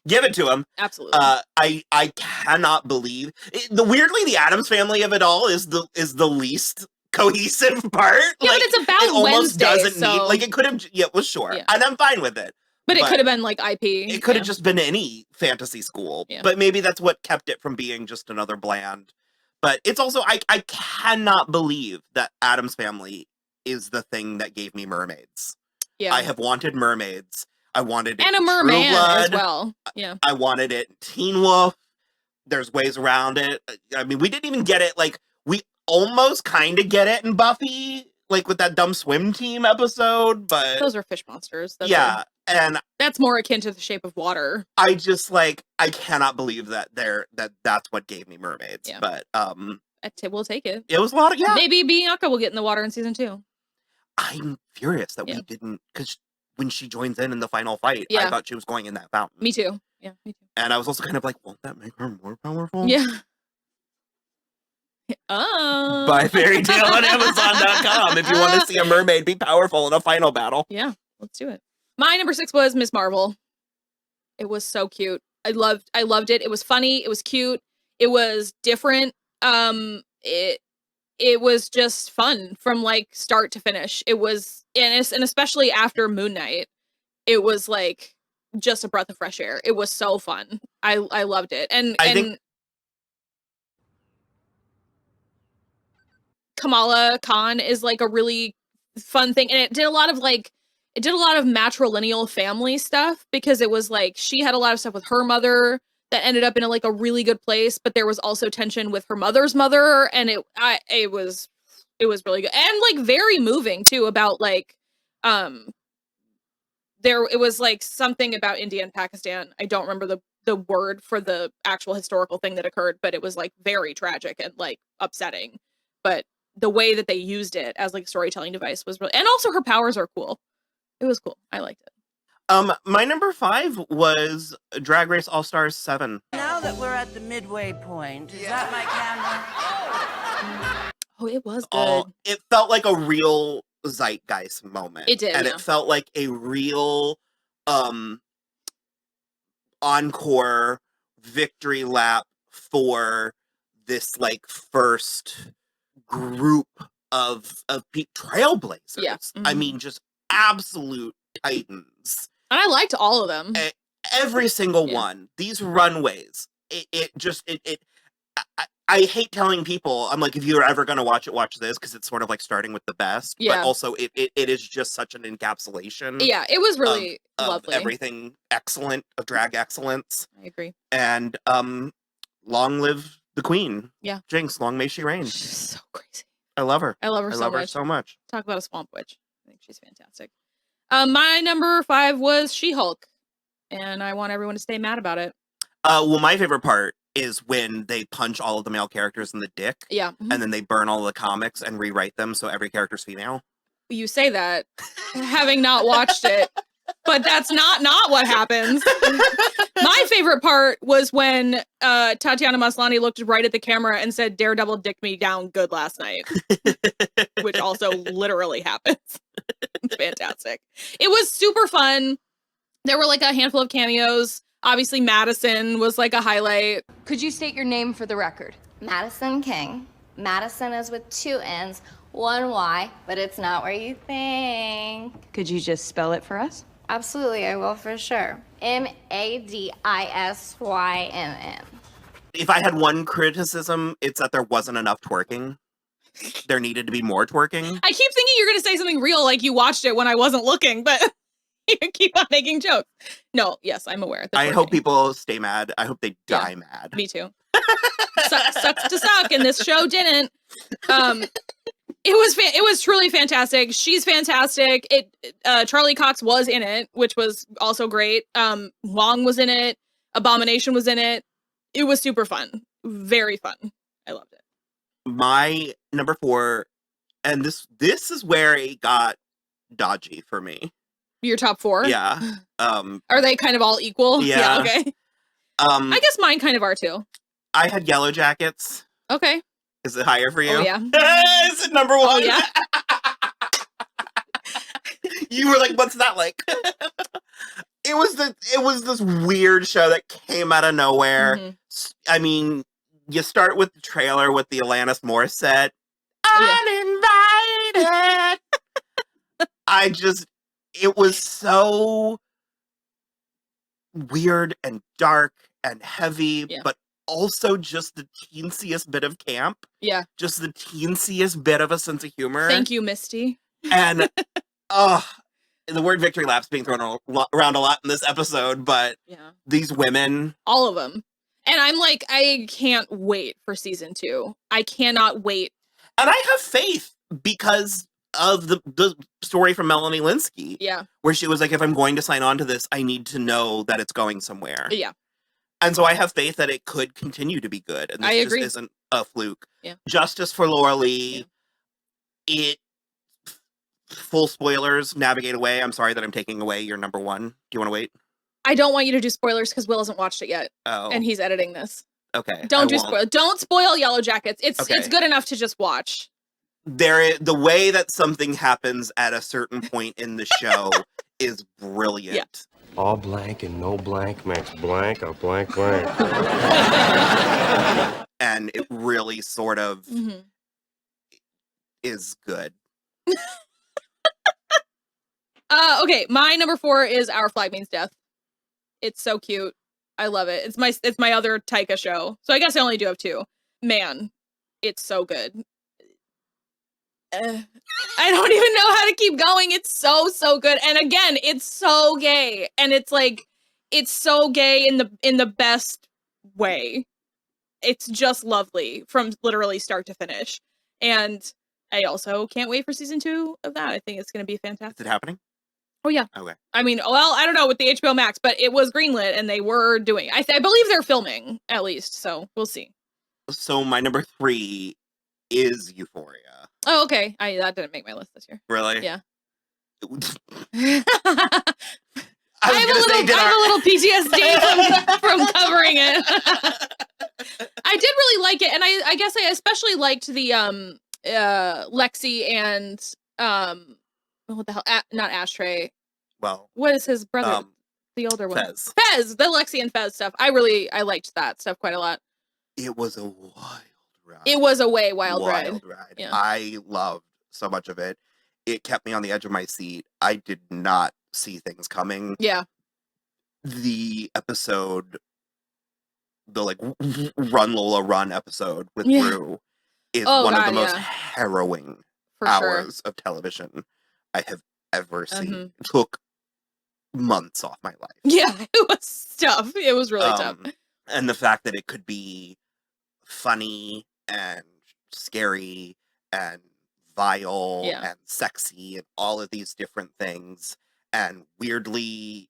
Give it to them. Absolutely. I cannot believe weirdly, the Addams family of it all is the least cohesive part. Yeah, like, but it's about it almost Wednesday, doesn't so... need, like, it could have, well, sure. Yeah. And I'm fine with it. But it could have been like IP. It could have just been any fantasy school. Yeah. But maybe that's what kept it from being just another bland. But it's also, I cannot believe that Addams Family is the thing that gave me mermaids. Yeah. I have wanted mermaids. I wanted it and a in merman True Blood. as well. Yeah. I wanted it in Teen Wolf. There's ways around it. I mean, we didn't even get it. Like, we almost kind of get it in Buffy, like with that dumb swim team episode, but those are fish monsters. And that's more akin to The Shape of Water. I just I cannot believe that that's what gave me mermaids. Yeah. But we'll take it. It was a lot of Maybe Bianca will get in the water in season 2. I'm furious that we didn't, because when she joins in the final fight, I thought she was going in that fountain. Me too. Yeah, me too. And I was also kind of like, won't that make her more powerful? Yeah. Buy Fairytale on Amazon.com if you want to see a mermaid be powerful in a final battle. Yeah, let's do it. My number 6 was Miss Marvel. It was so cute. I loved it. It was funny. It was cute. It was different. It was just fun from like start to finish. It was, and especially after Moon Knight, it was like just a breath of fresh air. It was so fun. I loved it. And I think Kamala Khan is like a really fun thing, and it did a lot of like it did a lot of matrilineal family stuff because it was like she had a lot of stuff with her mother that ended up in a really good place, but there was also tension with her mother's mother, and it was really good and very moving too about it was something about India and Pakistan. I don't remember the word for the actual historical thing that occurred, but it was very tragic and upsetting. But the way that they used it as a storytelling device was really, and also her powers are cool. It was cool. I liked it. My number 5 was Drag Race All Stars 7. Now that we're at the midway point, is that my camera? Oh, it was good. It felt like a real zeitgeist moment. It did, and yeah. it felt like a real encore victory lap for this first group of trailblazers. Yeah. I mean, just absolute titans. And I liked all of them. Every single one. These runways. I hate telling people, I'm like, if you're ever going to watch this, because it's sort of starting with the best. Yeah. But also, it is just such an encapsulation. Yeah, it was really lovely. Of everything excellent, of drag excellence. I agree. And long live the queen. Yeah. Jinx, long may she reign. She's so crazy. I love her. I love her so much. Talk about a swamp witch. I think she's fantastic. My number 5 was She-Hulk. And I want everyone to stay mad about it. Well, my favorite part is when they punch all of the male characters in the dick. Yeah. And then they burn all the comics and rewrite them so every character's female. You say that, having not watched it, but that's not what happens. My favorite part was when Tatiana Maslany looked right at the camera and said, "Daredevil dicked me down good last night," which also literally happens. It's fantastic. It was super fun. There were a handful of cameos. Obviously, Madison was a highlight. Could you state your name for the record? Madison King. Madison is with 2 N's, 1 Y, but it's not where you think. Could you just spell it for us? Absolutely, I will for sure. Madisynn. If I had one criticism, it's that there wasn't enough twerking. There needed to be more twerking. I keep thinking you're going to say something real, like you watched it when I wasn't looking, but you keep on making jokes. No, yes, I'm aware. I hope people stay mad. I hope they die mad. Me too. Sucks to suck, and this show didn't. It was truly fantastic. She's fantastic. Charlie Cox was in it, which was also great. Wong was in it. Abomination was in it. It was super fun. Very fun. I loved it. My number 4, and this is where it got dodgy for me. Your top 4? Yeah. Are they kind of all equal? Yeah. Okay. I guess mine kind of are too. I had Yellow Jackets. Okay. Is it higher for you? Oh, yeah. Is it number 1? Oh, yeah. You were like, what's that like? It was this weird show that came out of nowhere. Mm-hmm. I mean, you start with the trailer with the Alanis Morissette. Uninvited. It was so weird and dark and heavy, but also just the teensiest bit of camp. Yeah. Just the teensiest bit of a sense of humor. Thank you, Misty. And, the word victory lap's being thrown around a lot in this episode, but these women. All of them. And I'm like, I can't wait for season 2. I cannot wait. And I have faith because of the story from Melanie Linsky. Yeah. Where she was like, if I'm going to sign on to this, I need to know that it's going somewhere. Yeah. And so I have faith that it could continue to be good. And this I agree. just isn't a fluke. Yeah. Justice for Laura Lee. Yeah. Full spoilers, Navigate Away. I'm sorry that I'm taking away your number 1. Do you want to wait? I don't want you to do spoilers because Will hasn't watched it yet. Oh. And he's editing this. Okay. Don't spoil Yellow Jackets. It's good enough to just watch. The way that something happens at a certain point in the show is brilliant. Yeah. All blank and no blank makes blank a blank blank. And it really sort of is good. Okay, my number 4 is Our Flag Means Death. It's so cute. I love it. It's my other Taika show. So I guess I only do have 2. Man, it's so good. I don't even know how to keep going. It's so good. And again, it's so gay. And it's like, it's so gay in the best way. It's just lovely from literally start to finish. And I also can't wait for season 2 of that. I think it's going to be fantastic. Is it happening? Oh, yeah. Okay. I mean, well, I don't know with the HBO Max, but it was greenlit and they were doing it. I believe they're filming, at least. So we'll see. So my number 3 is Euphoria. Oh, okay. That didn't make my list this year. Really? Yeah. I have a little PTSD from covering it. I did really like it, and I guess I especially liked the Lexi and what the hell? Not Ashtray. Well, what is his brother? The older one. Fez, the Lexi and Fez stuff. I liked that stuff quite a lot. It was a wild ride. It was a wild ride. Yeah. I loved so much of it. It kept me on the edge of my seat. I did not see things coming. Yeah. The episode, the like Run Lola Run episode with Rue is one of the most harrowing hours of television I have ever seen. It took months off my life. Yeah, it was tough. It was really tough. And the fact that it could be funny and scary and vile and sexy and all of these different things. And weirdly,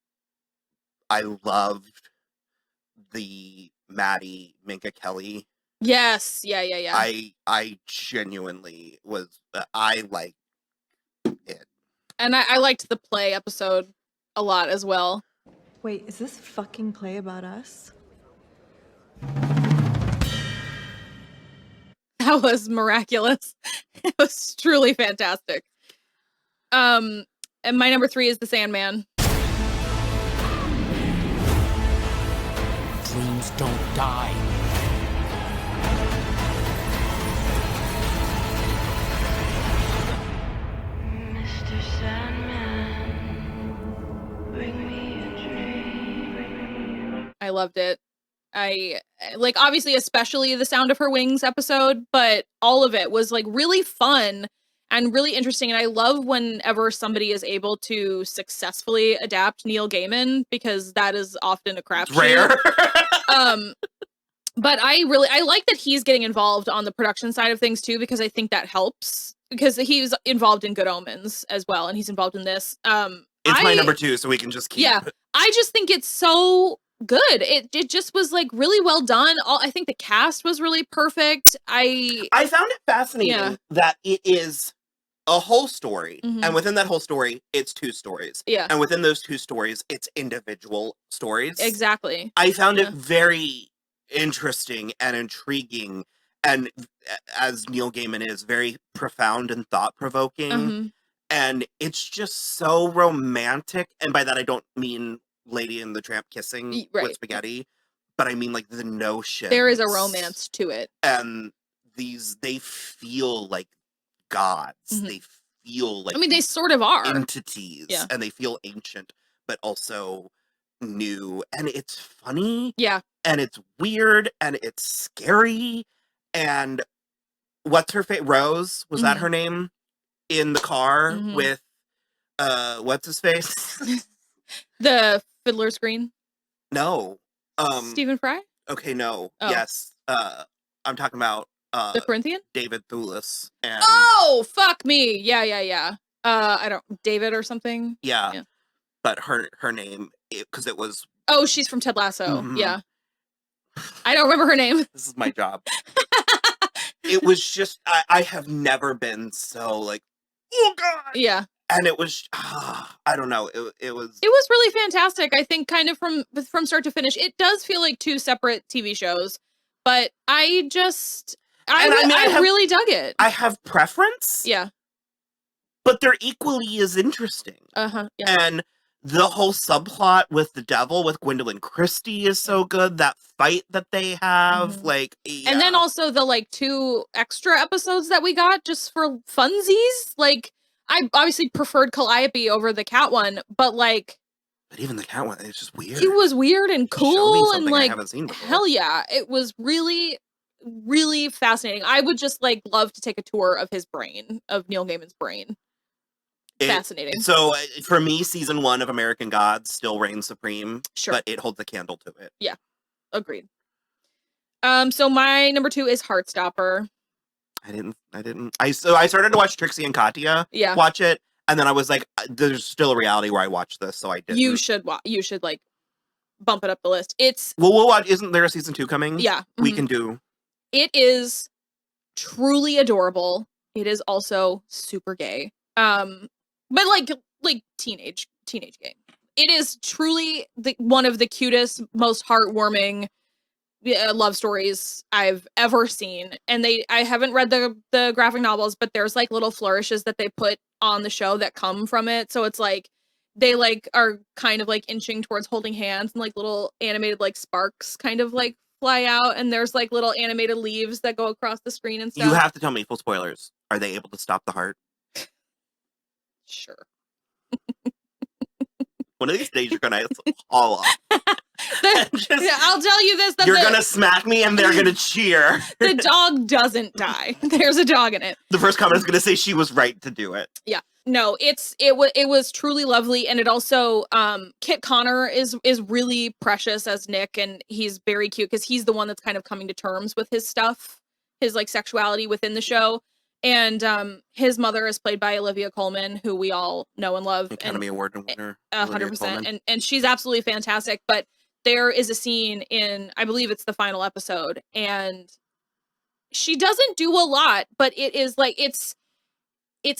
I loved the Maddie Minka Kelly. Yes. Yeah. I genuinely was, I liked it. And I liked the play episode a lot as well. Wait, is this fucking play about us? That was miraculous. It was truly fantastic. And my number 3 is The Sandman. Dreams don't die. Mr. Sandman, bring me a dream. I loved it. I like, obviously, especially the Sound of Her Wings episode, but all of it was like really fun and really interesting. And I love whenever somebody is able to successfully adapt Neil Gaiman, because that is often a crapshoot. Rare. But I like that he's getting involved on the production side of things too, because I think that helps, because he's involved in Good Omens as well, and he's involved in this. It's my number 2, so we can just keep. Yeah, I just think it's so good. It just was like really well done. I think the cast was really perfect. I found it fascinating that it is a whole story, and within that whole story, it's 2 stories. Yeah, and within those 2 stories, it's individual stories. Exactly. I found it very interesting and intriguing, and as Neil Gaiman is, very profound and thought-provoking, and it's just so romantic. And by that, I don't mean Lady and the Tramp kissing with spaghetti, but I mean like the notion there is a romance to it, and they feel like gods. They feel like, I mean, they sort of are entities, and they feel ancient but also new, and it's funny, and it's weird, and it's scary. And what's her face? Rose, was that her name? In the car with what's his face? The Fiddler's Green? No. Stephen Fry? Okay, no. Oh. Yes. I'm talking about the Corinthian? David Thewlis. And oh, fuck me. Yeah. I don't, David or something? Yeah. But her name, because it was... Oh, she's from Ted Lasso. Yeah. I don't remember her name. This is my job. It was just, I have never been so like, oh God. Yeah. And it was, I don't know. It was really fantastic. I think kind of from start to finish, it does feel like 2 separate TV shows, but I really dug it. I have preference. Yeah. But they're equally as interesting. Yeah. And the whole subplot with the devil, with Gwendolyn Christie, is so good. That fight that they have, like, and then also the like 2 extra episodes that we got just for funsies. Like, I obviously preferred Calliope over the cat one, but like, but even the cat one, it's just weird. It was weird and cool, and like, I haven't seen before. Hell yeah, it was really really fascinating. I would just like love to take a tour of his brain, of Neil Gaiman's brain. Fascinating. So for me, season 1 of American Gods still reigns supreme, but it holds a candle to it. Yeah, agreed. So my number 2 is Heartstopper. I started to watch Trixie and Katya watch it, and then I was like, there's still a reality where I watch this, so I didn't. You should like bump it up the list. It's we'll watch. Isn't there a season 2 coming? Yeah. We can do. It is truly adorable. It is also super gay. But like teenage gay. It is truly one of the cutest, most heartwarming love stories I've ever seen. And I haven't read the graphic novels, but there's like little flourishes that they put on the show that come from it. So it's like they like are kind of like inching towards holding hands, and like little animated like sparks kind of like fly out, and there's like little animated leaves that go across the screen and stuff. You have to tell me, full spoilers. Are they able to stop the heart? Sure. One of these days you're gonna haul off. I'll tell you this. You're gonna smack me and they're gonna cheer. The dog doesn't die. There's a dog in it. The first comment is gonna say she was right to do it. Yeah. No, it was truly lovely, and it also Kit Connor is really precious as Nick, and he's very cute because he's the one that's kind of coming to terms with his stuff, his like sexuality within the show. And his mother is played by Olivia Colman, who we all know and love. Academy Award winner. 100%. And she's absolutely fantastic. But there is a scene in, I believe it's the final episode, and she doesn't do a lot, but it is like, it's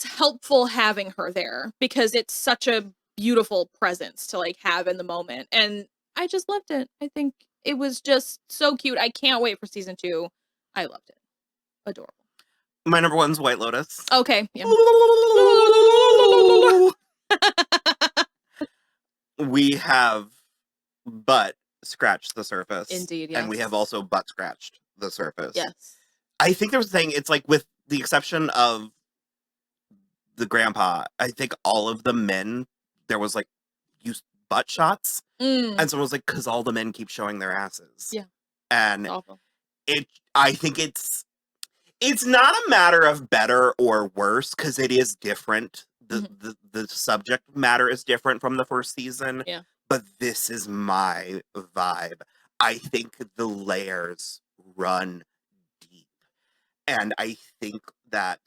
helpful having her there because it's such a beautiful presence to like have in the moment. And I just loved it. I think it was just so cute. I can't wait for season 2. I loved it. Adorable. My number 1's White Lotus. Okay. Yeah. We have but scratched the surface. Indeed, yes. And we have also but scratched the surface. Yes. I think there was a thing, it's like with the exception of the grandpa, I think all of the men, there was like used butt shots. And someone was like, because all the men keep showing their asses. Yeah. And awful. I think it's not a matter of better or worse, because it is different. The subject matter is different from the first season. Yeah. But this is my vibe. I think the layers run deep. And I think that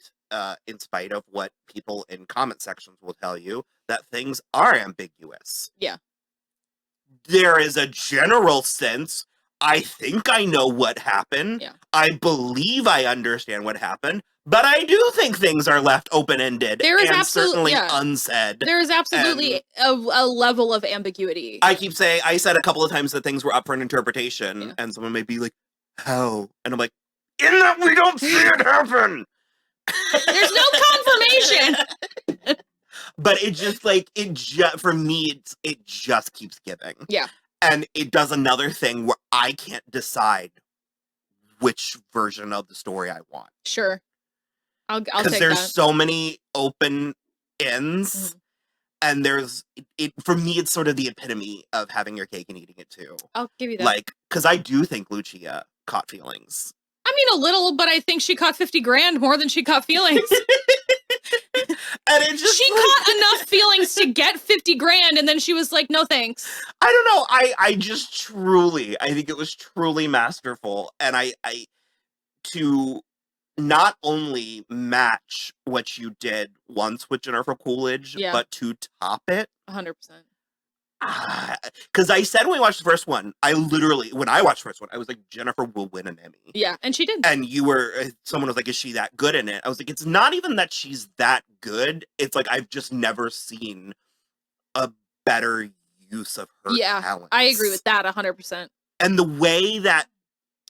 in spite of what people in comment sections will tell you, that things are ambiguous. Yeah. There is a general sense, I think I know what happened. Yeah. I believe I understand what happened, but I do think things are left open-ended and certainly unsaid. There is absolutely a level of ambiguity. I keep saying, I said a couple of times that things were up for an interpretation, and someone may be like, how? And I'm like, in that we don't see it happen! There's no confirmation! But it just like, for me, it just keeps giving. Yeah. And it does another thing where I can't decide which version of the story I want. Sure. I'll take that. Because there's so many open ends, and for me, it's sort of the epitome of having your cake and eating it too. I'll give you that. Like, because I do think Lucia caught feelings. I mean, a little, but I think she caught 50 grand more than she caught feelings. And it just she caught enough feelings to get 50 grand, and then she was like, no thanks. I don't know. I think it was truly masterful. And I to not only match what you did once with Jennifer Coolidge, but to top it. 100%. Because I said when we watched the first one, when I watched the first one, I was like, Jennifer will win an Emmy. Yeah, and she did. And someone was like, is she that good in it? I was like, it's not even that she's that good. It's like, I've just never seen a better use of her talents. I agree with that 100%. And the way that,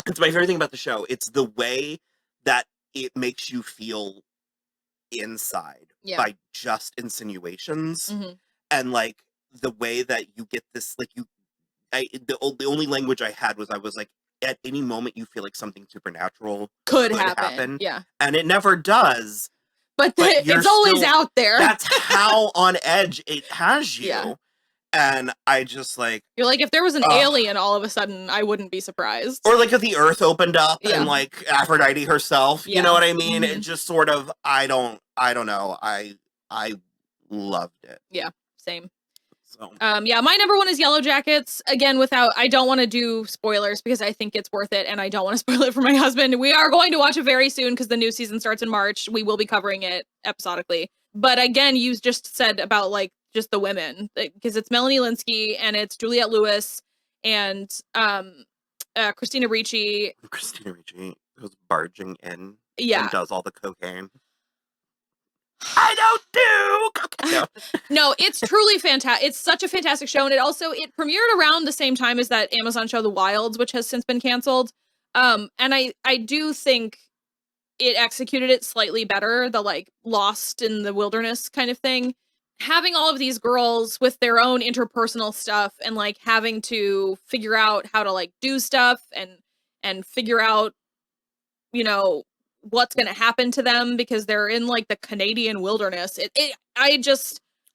it's my favorite thing about the show, it's the way that it makes you feel inside by just insinuations. And like, the way that you get this, like the only language I had was, I was like, at any moment you feel like something supernatural could happen. Yeah. And it never does. But it's always out there. That's how on edge it has you. Yeah. And I just like... You're like, if there was an alien all of a sudden, I wouldn't be surprised. Or like if the earth opened up Yeah. and like Aphrodite herself, you know what I mean? Mhm. It just sort of, I don't know. I loved it. Yeah, same. So yeah, my number one is Yellow Jackets. Again, I don't want to do spoilers because I think it's worth it and I don't want to spoil it for my husband. We are going to watch it very soon because the new season starts in March. We will be covering it episodically. But again, you just said about like just the women, because it's Melanie Lynskey and it's Juliette Lewis and Christina Ricci. Christina Ricci goes barging in Yeah. and does all the cocaine. I don't do cocaine. No, it's truly fantastic. It's such a fantastic show. And it premiered around the same time as that Amazon show, The Wilds, which has since been canceled. And I do think it executed it slightly better, the like lost in the wilderness kind of thing. Having all of these girls with their own interpersonal stuff and like having to figure out how to like do stuff and figure out, you know, what's going to happen to them because they're in like the Canadian wilderness.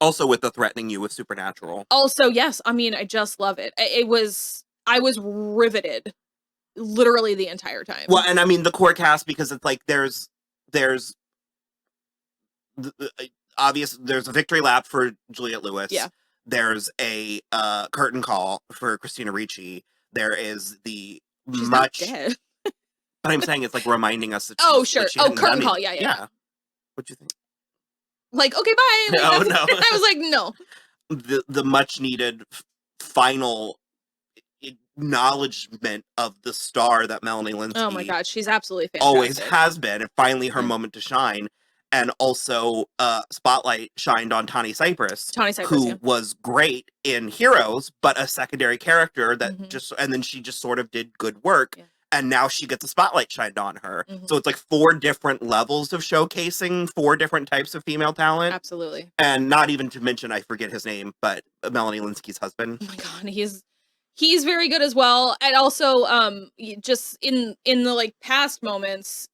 Also with the threatening you with supernatural. Also, yes. I mean, I just love it. I was riveted literally the entire time. Well, and I mean the core cast, because it's like there's a victory lap for Juliette Lewis. Yeah. There's a curtain call for Christina Ricci. There is the She's much not dead. But I'm saying it's like reminding us that Sure. that she hadn't Curtain done call. it. Yeah. What'd you think? Like, okay, bye. Like, No. I was like, no. The much needed final acknowledgement of the star that Melanie Lynskey Oh my God, she's absolutely fantastic. always has been, and finally her moment to shine. And also, spotlight shined on Tawny Cypress, who was great in Heroes, but a secondary character that and then she just sort of did good work. Yeah. And now she gets a spotlight shined on her. So it's like 4 different levels of showcasing 4 different types of female talent. Absolutely. And not even to mention, I forget his name, but Melanie Lynskey's husband. Oh my God, he's very good as well. And also, just in the like past moments,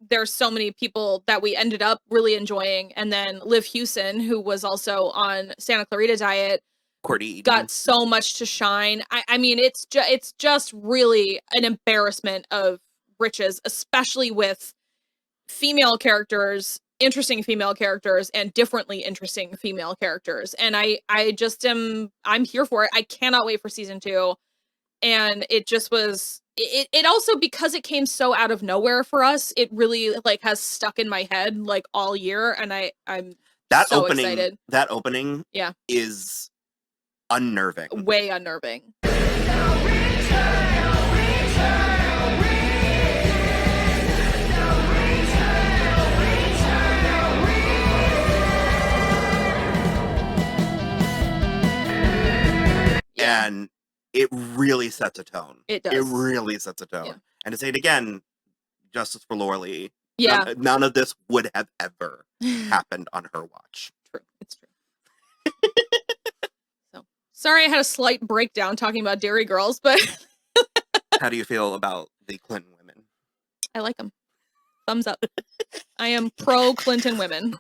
there's so many people that we ended up really enjoying. And then Liv Hewson, who was also on Santa Clarita Diet, got so much to shine. I mean, it's just really an embarrassment of riches, especially with female characters, interesting female characters, and differently interesting female characters. And I'm here for it. I cannot wait for season 2. And it just was, it also, because it came so out of nowhere for us, it really like has stuck in my head like all year. And I'm so excited. That opening yeah, is unnerving. Way unnerving. And it really sets a tone. It does. It really sets a tone. Yeah. And to say it again, justice for Laura Lee. Yeah. None of this would have ever happened on her watch. True. It's true. So sorry I had a slight breakdown talking about Dairy Girls, but how do you feel about the Clinton women? I like them. Thumbs up. I am pro Clinton women.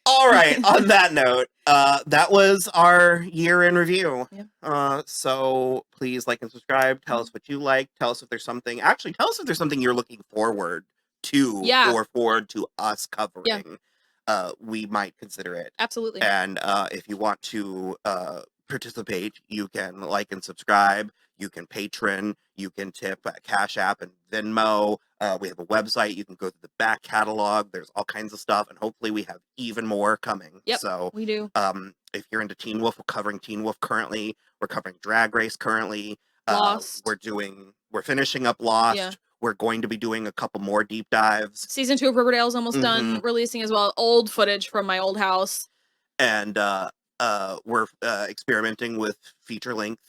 All right. On that note, that was our year in review. Yeah. So please like and subscribe. Tell us what you like. Tell us if there's something. Actually, tell us if there's something you're looking forward to, or forward to us covering. Yeah. We might consider it. Absolutely. And if you want to participate, you can like and subscribe. You can patron. You can tip at Cashapp and Venmo. We have a website. You can go through the back catalog. There's all kinds of stuff, and hopefully we have even more coming. Yep, so we do. If you're into Teen Wolf, we're covering Teen Wolf currently. We're covering Drag Race currently. Lost. We're finishing up Lost. Yeah. We're going to be doing a couple more deep dives. Season 2 of Riverdale is almost done releasing as well. Old footage from my old house. And we're experimenting with feature-length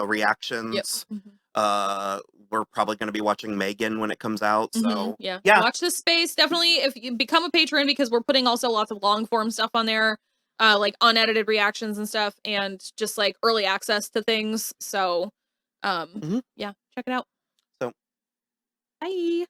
reactions. Yep. We're probably going to be watching Megan when it comes out. So yeah, watch this space. Definitely, if you become a patron, because we're putting also lots of long form stuff on there, like unedited reactions and stuff, and just like early access to things. So, yeah, check it out. So, bye.